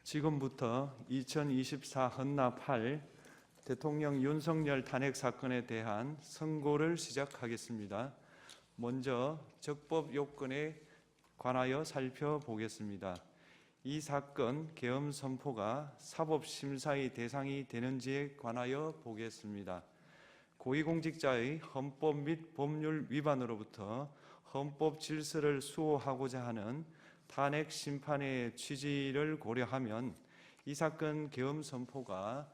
지금부터 2024 헌납 8 대통령 윤석열 탄핵 사건에 대한 선고를 시작하겠습니다. 먼저 적법 요건에 관하여 살펴보겠습니다. 이 사건 계엄 선포가 사법심사의 대상이 되는지에 관하여 보겠습니다. 고위공직자의 헌법 및 법률 위반으로부터 헌법 질서를 수호하고자 하는 탄핵 심판의 취지를 고려하면 이 사건 계엄 선포가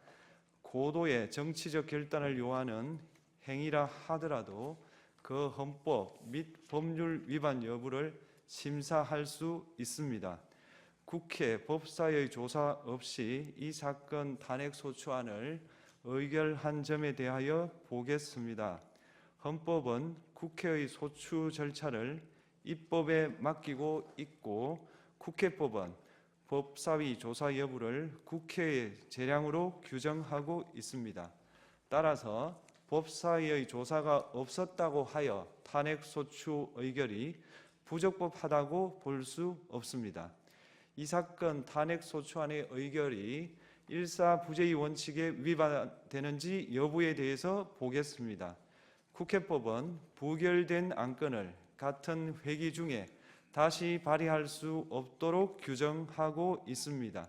고도의 정치적 결단을 요하는 행위라 하더라도 그 헌법 및 법률 위반 여부를 심사할 수 있습니다. 국회 법사의 조사 없이 이 사건 탄핵 소추안을 의결한 점에 대하여 보겠습니다. 헌법은 국회의 소추 절차를 입법에 맡기고 있고 국회법은 법사위 조사 여부를 국회의 재량으로 규정하고 있습니다. 따라서 법사위의 조사가 없었다고 하여 탄핵소추 의결이 부적법하다고 볼 수 없습니다. 이 사건 탄핵소추안의 의결이 일사부재의 원칙에 위반되는지 여부에 대해서 보겠습니다. 국회법은 부결된 안건을 같은 회기 중에 다시 발의할 수 없도록 규정하고 있습니다.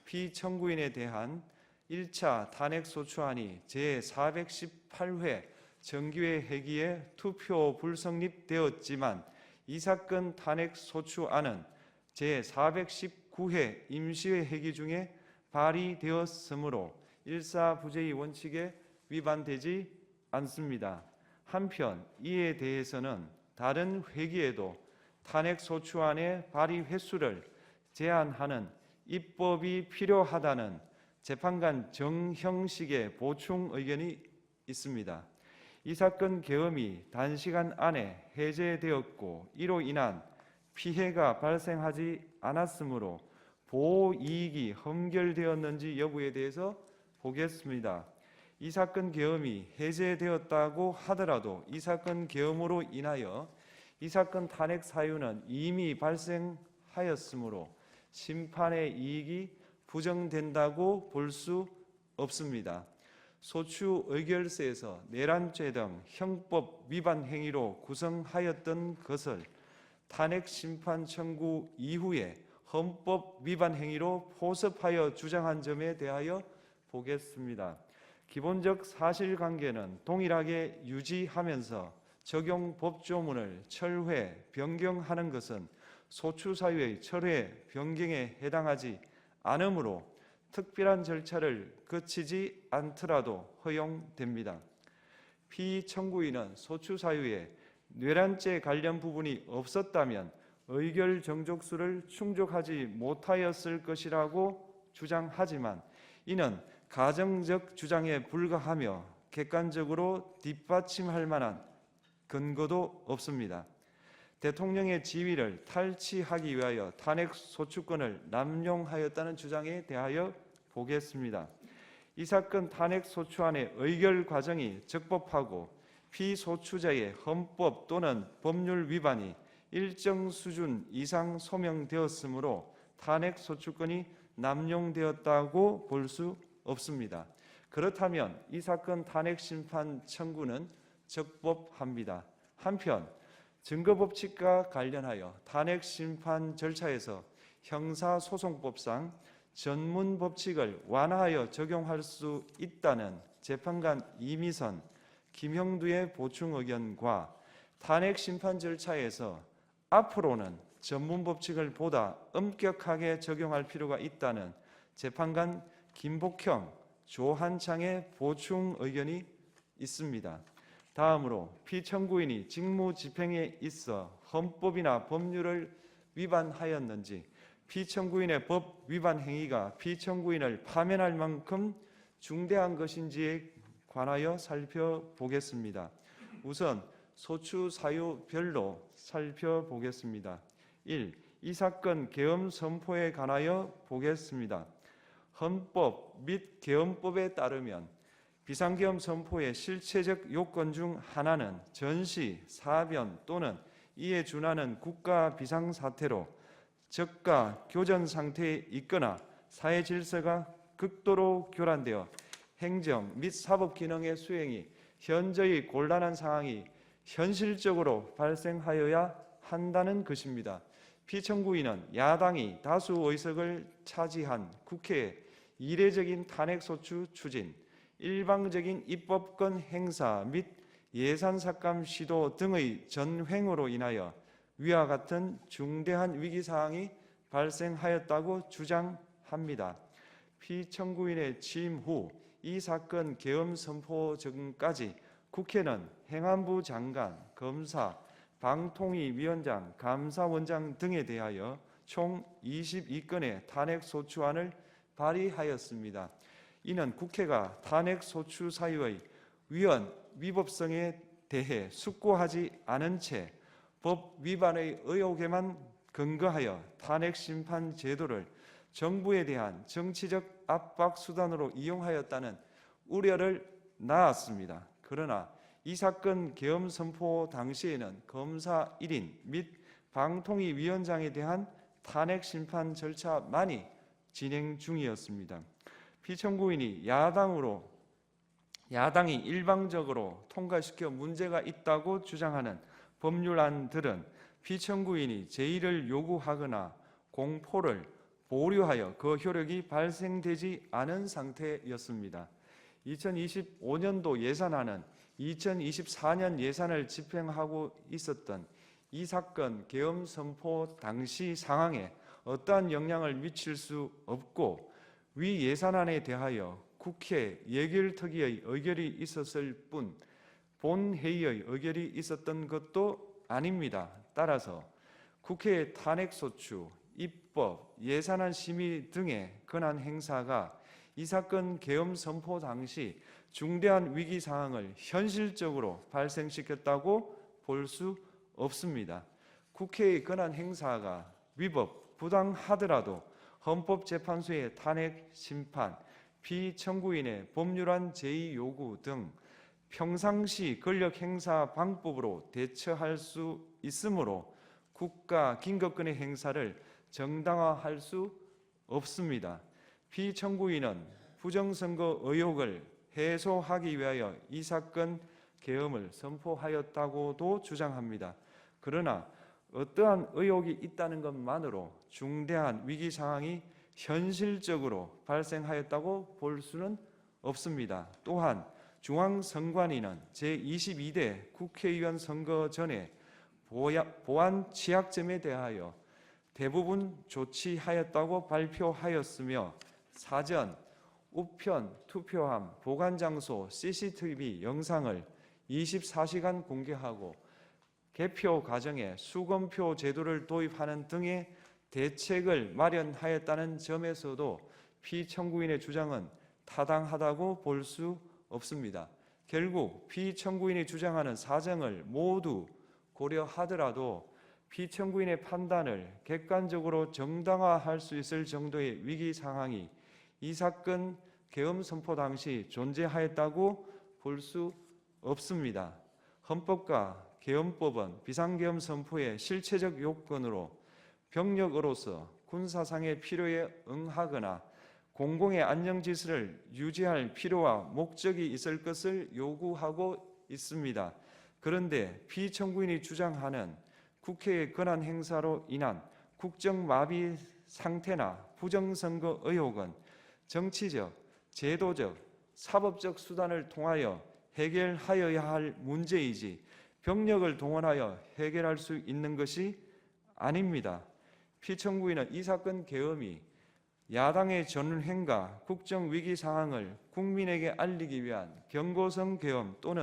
피청구인에 대한 1차 탄핵소추안이 제418회 정기회 회기에 투표 불성립되었지만 이 사건 탄핵소추안은 제419회 임시회 회기 중에 발의되었으므로 일사부재의 원칙에 위반되지 않습니다. 한편 이에 대해서는 다른 회기에도 탄핵소추안의 발의 횟수를 제한하는 입법이 필요하다는 재판관 정형식의 보충 의견이 있습니다. 이 사건 계엄이 단시간 안에 해제되었고 이로 인한 피해가 발생하지 않았으므로 보호이익이 헌결되었는지 여부에 대해서 보겠습니다. 이 사건 계엄이 해제되었다고 하더라도 이 사건 계엄으로 인하여 이 사건 탄핵 사유는 이미 발생하였으므로 심판의 이익이 부정된다고 볼 수 없습니다. 소추 의결서에서 내란죄 등 형법 위반 행위로 구성하였던 것을 탄핵 심판 청구 이후에 헌법 위반 행위로 포섭하여 주장한 점에 대하여 보겠습니다. 기본적 사실관계는 동일하게 유지하면서 적용 법조문을 철회, 변경하는 것은 소추 사유의 철회, 변경에 해당하지 않으므로 특별한 절차를 거치지 않더라도 허용됩니다. 피청구인은 소추 사유에 내란죄 관련 부분이 없었다면 의결 정족수를 충족하지 못하였을 것이라고 주장하지만 이는 가정적 주장에 불과하며 객관적으로 뒷받침할 만한 근거도 없습니다. 대통령의 지위를 탈취하기 위하여 탄핵 소추권을 남용하였다는 주장에 대하여 보겠습니다. 이 사건 탄핵 소추안의 의결 과정이 적법하고 피소추자의 헌법 또는 법률 위반이 일정 수준 이상 소명되었으므로 탄핵 소추권이 남용되었다고 볼 수 없습니다. 그렇다면 이 사건 탄핵 심판 청구는 적법합니다. 한편 증거법칙과 관련하여 탄핵 심판 절차에서 형사소송법상 전문법칙을 완화하여 적용할 수 있다는 재판관 이미선, 김형두의 보충 의견과 탄핵 심판 절차에서 앞으로는 전문법칙을 보다 엄격하게 적용할 필요가 있다는 재판관 김복형, 조한창의 보충 의견이 있습니다. 다음으로 피청구인이 직무집행에 있어 헌법이나 법률을 위반하였는지 피청구인의 법 위반 행위가 피청구인을 파면할 만큼 중대한 것인지에 관하여 살펴보겠습니다. 우선 소추 사유별로 살펴보겠습니다. 1. 이 사건 계엄 선포에 관하여 보겠습니다. 헌법 및 계엄법에 따르면 비상계엄 선포의 실체적 요건 중 하나는 전시, 사변 또는 이에 준하는 국가 비상사태로 저가 교전 상태에 있거나 사회 질서가 극도로 교란되어 행정 및 사법 기능의 수행이 현저히 곤란한 상황이 현실적으로 발생하여야 한다는 것입니다. 피청구인은 야당이 다수 의석을 차지한 국회의 이례적인 탄핵소추 추진, 일방적인 입법권 행사 및 예산 삭감 시도 등의 전횡으로 인하여 위와 같은 중대한 위기사항이 발생하였다고 주장합니다. 피청구인의 취임 후 이 사건 계엄 선포 전까지 국회는 행안부 장관, 검사, 방통위위원장, 감사원장 등에 대하여 총 22건의 탄핵소추안을 발의하였습니다. 이는 국회가 탄핵소추 사유의 위헌위법성에 대해 숙고하지 않은 채 법 위반의 의혹에만 근거하여 탄핵심판 제도를 정부에 대한 정치적 압박 수단으로 이용하였다는 우려를 낳았습니다. 그러나 이 사건 계엄 선포 당시에는 검사 1인 및 방통위위원장에 대한 탄핵 심판 절차만이 진행 중이었습니다. 피청구인이 야당이 일방적으로 통과시켜 문제가 있다고 주장하는 법률안들은 피청구인이 제의를 요구하거나 공포를 보류하여 그 효력이 발생되지 않은 상태였습니다. 2025년도 예산안은 2024년 예산을 집행하고 있었던 이 사건 계엄 선포 당시 상황에 어떠한 영향을 미칠 수 없고 위 예산안에 대하여 국회 예결특위의 의결이 있었을 뿐 본회의의 의결이 있었던 것도 아닙니다. 따라서 국회의 탄핵소추, 입법, 예산안 심의 등의 권한 행사가 이 사건 계엄 선포 당시 중대한 위기 상황을 현실적으로 발생시켰다고 볼 수 없습니다. 국회의 권한 행사가 위법, 부당하더라도 헌법재판소의 탄핵 심판, 피청구인의 법률안 제의 요구 등 평상시 권력 행사 방법으로 대처할 수 있으므로 국가 긴급권의 행사를 정당화할 수 없습니다. 피청구인은 부정선거 의혹을 해소하기 위하여 이 사건 계엄을 선포하였다고도 주장합니다. 그러나 어떠한 의혹이 있다는 것만으로 중대한 위기 상황이 현실적으로 발생하였다고 볼 수는 없습니다. 또한 중앙선관위는 제22대 국회의원 선거 전에 보안 취약점에 대하여 대부분 조치하였다고 발표하였으며 사전, 우편, 투표함, 보관장소, CCTV 영상을 24시간 공개하고 개표 과정에 수검표 제도를 도입하는 등의 대책을 마련하였다는 점에서도 피청구인의 주장은 타당하다고 볼 수 없습니다. 결국 피청구인이 주장하는 사정을 모두 고려하더라도 피청구인의 판단을 객관적으로 정당화할 수 있을 정도의 위기 상황이 이 사건 계엄 선포 당시 존재하였다고 볼 수 없습니다. 헌법과 계엄법은 비상계엄 선포의 실체적 요건으로 병력으로서 군사상의 필요에 응하거나 공공의 안녕 질서를 유지할 필요와 목적이 있을 것을 요구하고 있습니다. 그런데 피청구인이 주장하는 국회의 권한 행사로 인한 국정마비 상태나 부정선거 의혹은 정치적, 제도적, 사법적 수단을 통하여 해결하여야 할 문제이지 병력을 동원하여 해결할 수 있는 것이 아닙니다. 피청구인은 이 사건 계엄이 야당의 전횡과 국정위기 상황을 국민에게 알리기 위한 경고성 계엄 또는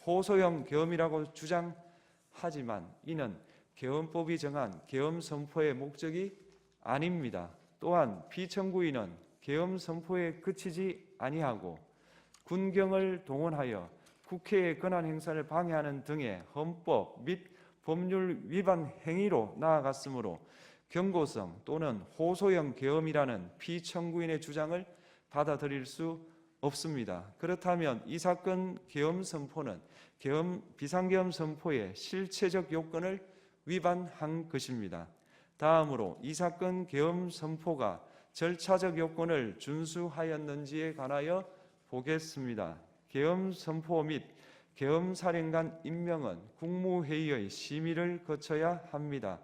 호소형 계엄이라고 주장하지만 이는 계엄법이 정한 계엄 선포의 목적이 아닙니다. 또한 피청구인은 계엄 선포에 그치지 아니하고 군경을 동원하여 국회의 권한 행사를 방해하는 등의 헌법 및 법률 위반 행위로 나아갔으므로 경고성 또는 호소형 계엄이라는 피청구인의 주장을 받아들일 수 없습니다. 그렇다면 이 사건 계엄 선포는 비상계엄 선포의 실체적 요건을 위반한 것입니다. 다음으로 이 사건 계엄 선포가 절차적 요건을 준수하였는지에 관하여 보겠습니다. 계엄 선포 및 계엄 사령관 임명은 국무회의의 심의를 거쳐야 합니다.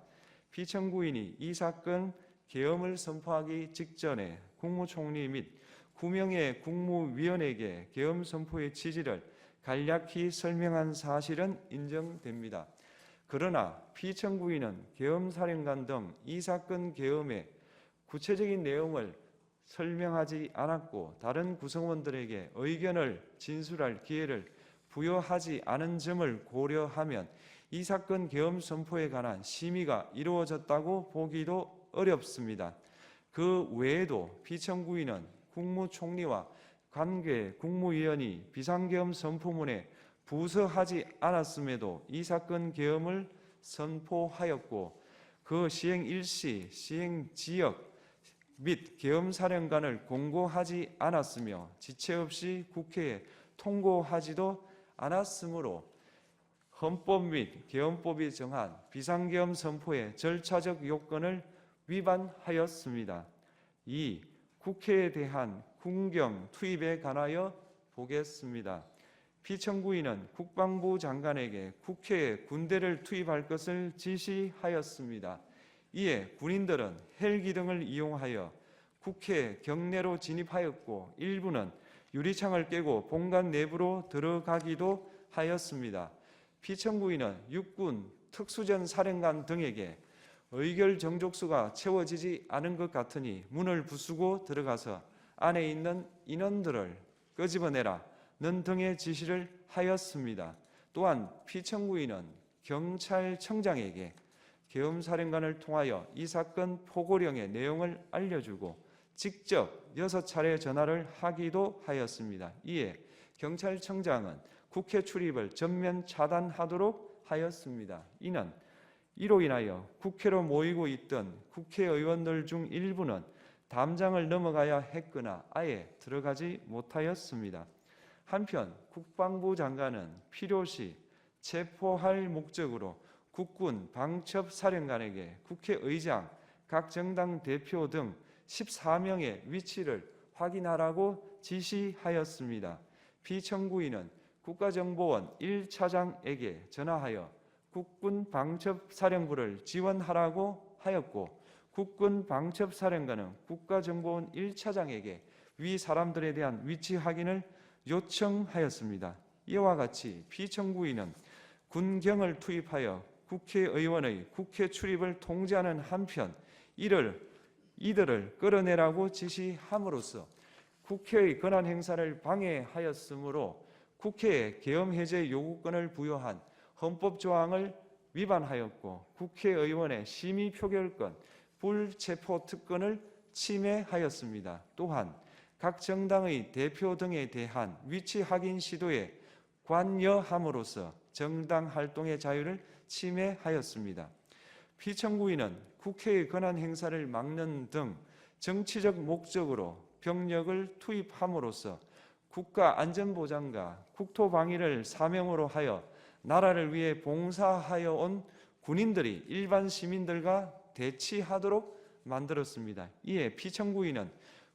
피청구인이 이 사건 계엄을 선포하기 직전에 국무총리 및 9명의 국무위원에게 계엄 선포의 취지를 간략히 설명한 사실은 인정됩니다. 그러나 피청구인은 계엄사령관 등 이 사건 계엄의 구체적인 내용을 설명하지 않았고 다른 구성원들에게 의견을 진술할 기회를 부여하지 않은 점을 고려하면 이 사건 계엄 선포에 관한 심의가 이루어졌다고 보기도 어렵습니다. 그 외에도 피청구인은 국무총리와 관계 국무위원이 비상계엄 선포문에 부서하지 않았음에도 이 사건 계엄을 선포하였고 그 시행 일시, 시행 지역 및 계엄사령관을 공고하지 않았으며 지체 없이 국회에 통고하지도 않았으므로 헌법 및 계엄법이 정한 비상계엄 선포의 절차적 요건을 위반하였습니다. 2. 국회에 대한 군경 투입에 관하여 보겠습니다. 피청구인은 국방부 장관에게 국회에 군대를 투입할 것을 지시하였습니다. 이에 군인들은 헬기 등을 이용하여 국회 경내로 진입하였고 일부는 유리창을 깨고 본관 내부로 들어가기도 하였습니다. 피청구인은 육군 특수전 사령관 등에게 의결 정족수가 채워지지 않은 것 같으니 문을 부수고 들어가서 안에 있는 인원들을 끄집어내라 는 등의 지시를 하였습니다. 또한 피청구인은 경찰청장에게 계엄사령관을 통하여 이 사건 포고령의 내용을 알려주고 직접 6차례 전화를 하기도 하였습니다. 이에 경찰청장은 국회 출입을 전면 차단하도록 하였습니다. 이로 인하여 국회로 모이고 있던 국회의원들 중 일부는 담장을 넘어가야 했거나 아예 들어가지 못하였습니다. 한편 국방부 장관은 필요시 체포할 목적으로 국군 방첩사령관에게 국회의장, 각 정당 대표 등 14명의 위치를 확인하라고 지시하였습니다. 피청구인은 국가정보원 1차장에게 전화하여 국군 방첩사령부를 지원하라고 하였고 국군 방첩사령관은 국가정보원 1차장에게 위 사람들에 대한 위치 확인을 요청하였습니다. 이와 같이 피청구인은 군경을 투입하여 국회의원의 국회 출입을 통제하는 한편 이들을 끌어내라고 지시함으로써 국회의 권한 행사를 방해하였으므로 국회에 계엄 해제 요구권을 부여한 헌법 조항을 위반하였고 국회의원의 심의 표결권, 불체포 특권을 침해하였습니다. 또한 각 정당의 대표 등에 대한 위치 확인 시도에 관여함으로써 정당 활동의 자유를 침해하였습니다. 피청구인은 국회의 권한 행사를 막는 등 정치적 목적으로 병력을 투입함으로써 국가안전보장과 국토방위를 사명으로 하여 나라를 위해 봉사하여 온 군인들이 일반 시민들과 대치하도록 만들었습니다. 이에 피청구인은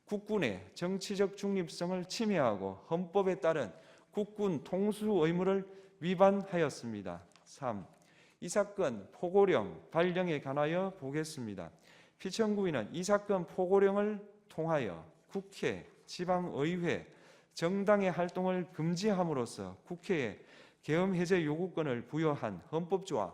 국군의 정치적 중립성을 침해하고 헌법에 따른 국군 통수 의무를 위반하였습니다. 3. 이 사건 포고령 발령에 관하여 보겠습니다. 피청구인은 이 사건 포고령을 통하여 국회, 지방의회, 정당의 활동을 금지함으로써 국회에 계엄 해제 요구권을 부여한 헌법조항,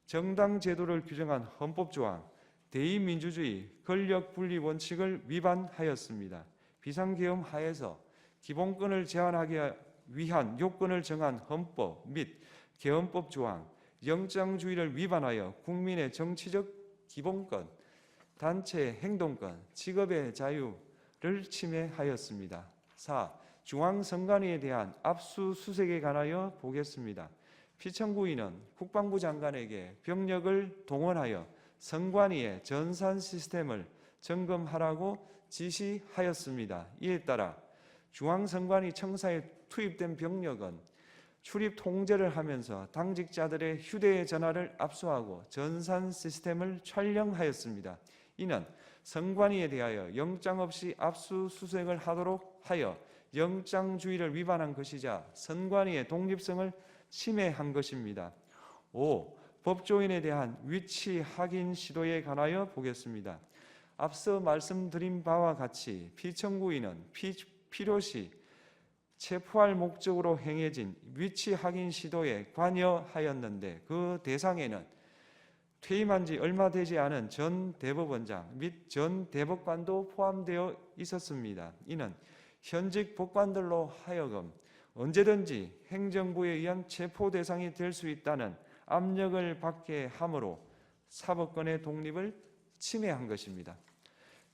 정당 제도를 규정한 헌법조항, 대의민주주의 권력분리 원칙을 위반하였습니다. 비상계엄 하에서 기본권을 제한하기 위한 요건을 정한 헌법 및 계엄법 조항, 영장주의를 위반하여 국민의 정치적 기본권, 단체 행동권, 직업의 자유를 침해하였습니다. 4. 중앙선관위에 대한 압수수색에 관하여 보겠습니다. 피청구인은 국방부 장관에게 병력을 동원하여 선관위의 전산 시스템을 점검하라고 지시하였습니다. 이에 따라 중앙선관위 청사에 투입된 병력은 출입 통제를 하면서 당직자들의 휴대전화를 압수하고 전산 시스템을 촬영하였습니다. 이는 선관위에 대하여 영장 없이 압수수색을 하도록 하여 영장주의를 위반한 것이자 선관위의 독립성을 침해한 것입니다. 5. 법조인에 대한 위치 확인 시도에 관하여 보겠습니다. 앞서 말씀드린 바와 같이 피청구인은 필요시 체포할 목적으로 행해진 위치 확인 시도에 관여하였는데 그 대상에는 퇴임한 지 얼마 되지 않은 전 대법원장 및 전 대법관도 포함되어 있었습니다. 이는 현직 법관들로 하여금 언제든지 행정부에 의한 체포 대상이 될 수 있다는 압력을 받게 함으로 사법권의 독립을 침해한 것입니다.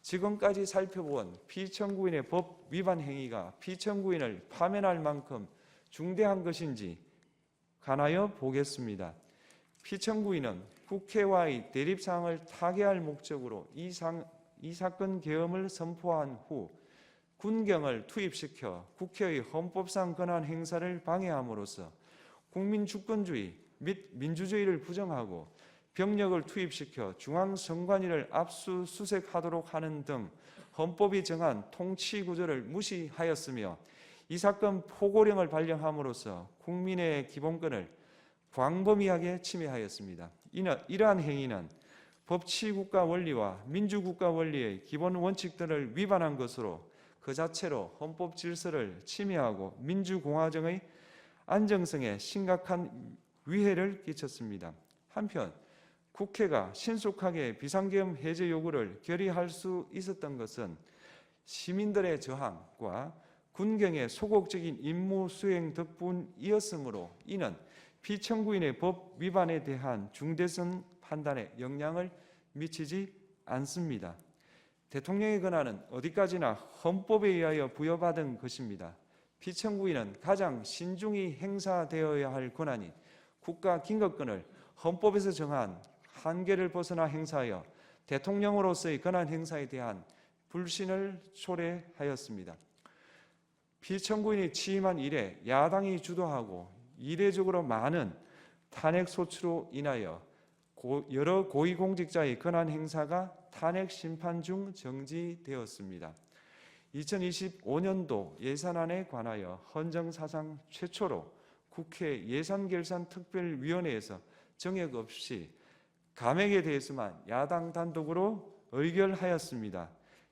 지금까지 살펴본 피청구인의 법 위반 행위가 피청구인을 파면할 만큼 중대한 것인지 관하여 보겠습니다. 피청구인은 국회와의 대립사항을 타개할 목적으로 이 사건 계엄을 선포한 후 군경을 투입시켜 국회의 헌법상 권한 행사를 방해함으로써 국민 주권주의 및 민주주의를 부정하고 병력을 투입시켜 중앙선관위를 압수수색하도록 하는 등 헌법이 정한 통치구조를 무시하였으며 이 사건 포고령을 발령함으로써 국민의 기본권을 광범위하게 침해하였습니다. 이러한 행위는 법치국가 원리와 민주국가 원리의 기본 원칙들을 위반한 것으로 그 자체로 헌법 질서를 침해하고 민주공화정의 안정성에 심각한 위해를 끼쳤습니다. 한편 국회가 신속하게 비상계엄 해제 요구를 결의할 수 있었던 것은 시민들의 저항과 군경의 소극적인 임무 수행 덕분이었으므로 이는 피청구인의 법 위반에 대한 중대성 판단에 영향을 미치지 않습니다. 대통령의 권한은 어디까지나 헌법에 의하여 부여받은 것입니다. 피청구인은 가장 신중히 행사되어야 할 권한인 국가 긴급권을 헌법에서 정한 한계를 벗어나 행사하여 대통령으로서의 권한 행사에 대한 불신을 초래하였습니다. 피청구인이 취임한 이래 야당이 주도하고 이례적으로 많은 탄핵 소추로 인하여 여러 고위공직자의 권한 행사가 탄핵 심판 중 정지되었습니다. 2025년도 예산안에 관하여 헌정사상 최초로 국회 예산결산특별위원회에서 정액 없이 감액에 대해서만 야당 단독으로 의결하였습니다.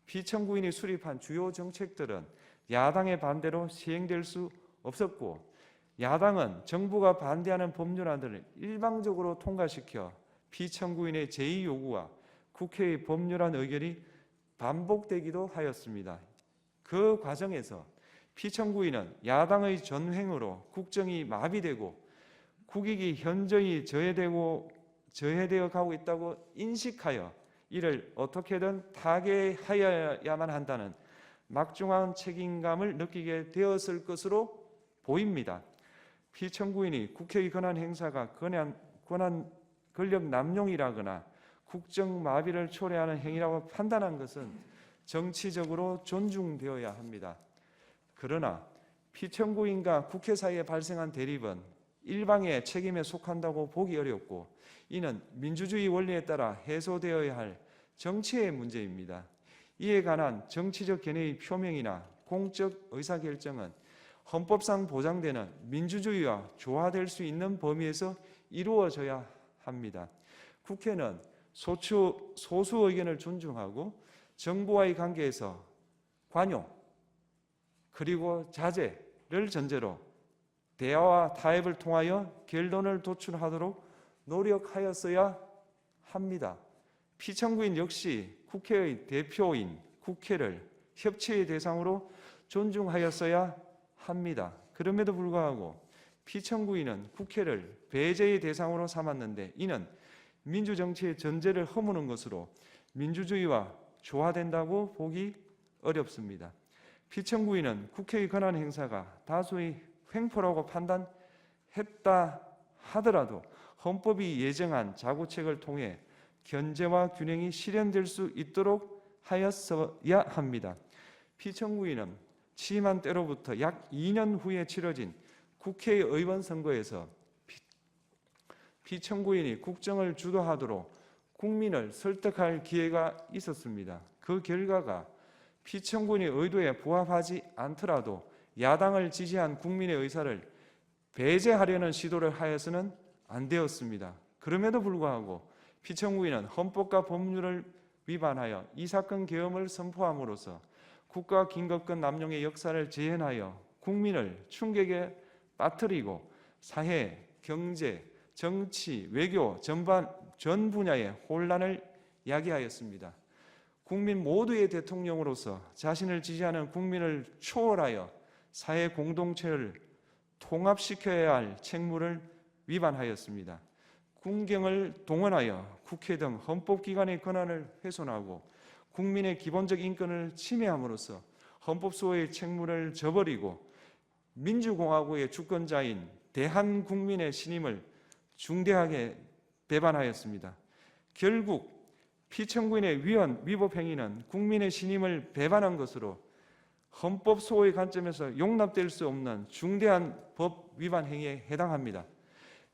피청구인이 수립한 주요 정책들은 야당의 반대로 시행될 수 없었고 야당은 정부가 반대하는 법률안들을 일방적으로 통과시켜 피청구인의 제의 요구와 국회의 법률안 의결이 반복되기도 하였습니다. 그 과정에서 피청구인은 야당의 전횡으로 국정이 마비되고 국익이 현저히 저해되어 가고 있다고 인식하여 이를 어떻게든 타개하여야만 한다는 막중한 책임감을 느끼게 되었을 것으로 보입니다. 피청구인이 국회의 권한 행사가 권력 남용이라거나 국정 마비를 초래하는 행위라고 판단한 것은 정치적으로 존중되어야 합니다. 그러나 피청구인과 국회 사이에 발생한 대립은 일방의 책임에 속한다고 보기 어렵고 이는 민주주의 원리에 따라 해소되어야 할 정치의 문제입니다. 이에 관한 정치적 견해의 표명이나 공적 의사결정은 헌법상 보장되는 민주주의와 조화될 수 있는 범위에서 이루어져야 합니다. 국회는 소수 의견을 존중하고 정부와의 관계에서 관용 그리고 자제를 전제로 대화와 타협을 통하여 결론을 도출하도록 노력하였어야 합니다. 피청구인 역시 국회의 대표인 국회를 협치의 대상으로 존중하였어야 합니다. 그럼에도 불구하고 피청구인은 국회를 배제의 대상으로 삼았는데 이는 민주정치의 전제를 허무는 것으로 민주주의와 조화된다고 보기 어렵습니다. 피청구인은 국회의 권한 행사가 다수의 횡포라고 판단했다 하더라도 헌법이 예정한 자구책을 통해 견제와 균형이 실현될 수 있도록 하였어야 합니다. 피청구인은 취임한 때로부터 약 2년 후에 치러진 국회의원 선거에서 피청구인이 국정을 주도하도록 국민을 설득할 기회가 있었습니다. 그 결과가 피청구인의 의도에 부합하지 않더라도 야당을 지지한 국민의 의사를 배제하려는 시도를 하여서는 안 되었습니다. 그럼에도 불구하고 피청구인은 헌법과 법률을 위반하여 이 사건 계엄을 선포함으로써 국가 긴급권 남용의 역사를 재현하여 국민을 충격에 빠뜨리고 사회, 경제, 정치, 외교 전 분야의 혼란을 야기하였습니다. 국민 모두의 대통령으로서 자신을 지지하는 국민을 초월하여 사회 공동체를 통합시켜야 할 책무를 위반하였습니다. 군경을 동원하여 국회 등 헌법기관의 권한을 훼손하고 국민의 기본적 인권을 침해함으로써 헌법소의 책무를 저버리고 민주공화국의 주권자인 대한국민의 신임을 중대하게 배반하였습니다. 결국 피청구인의 위법 행위는 국민의 신임을 배반한 것으로 헌법소의 관점에서 용납될 수 없는 중대한 법 위반 행위에 해당합니다.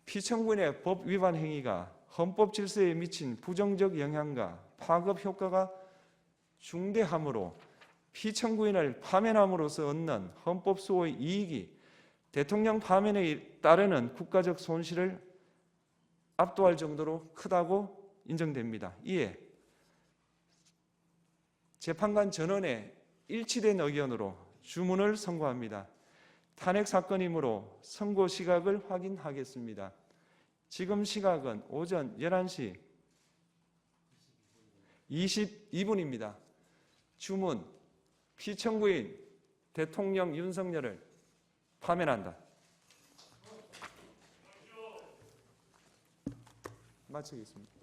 피청구인의 법 위반 행위가 헌법 질서에 미친 부정적 영향과 파급 효과가 중대하므로 피청구인을 파면함으로써 얻는 헌법소의 이익이 대통령 파면에 따르는 국가적 손실을 압도할 정도로 크다고 인정됩니다. 이에 재판관 전원의 일치된 의견으로 주문을 선고합니다. 탄핵 사건이므로 선고 시각을 확인하겠습니다. 지금 시각은 오전 11시 22분입니다. 주문, 피청구인 대통령 윤석열을 파면한다. 마치겠습니다.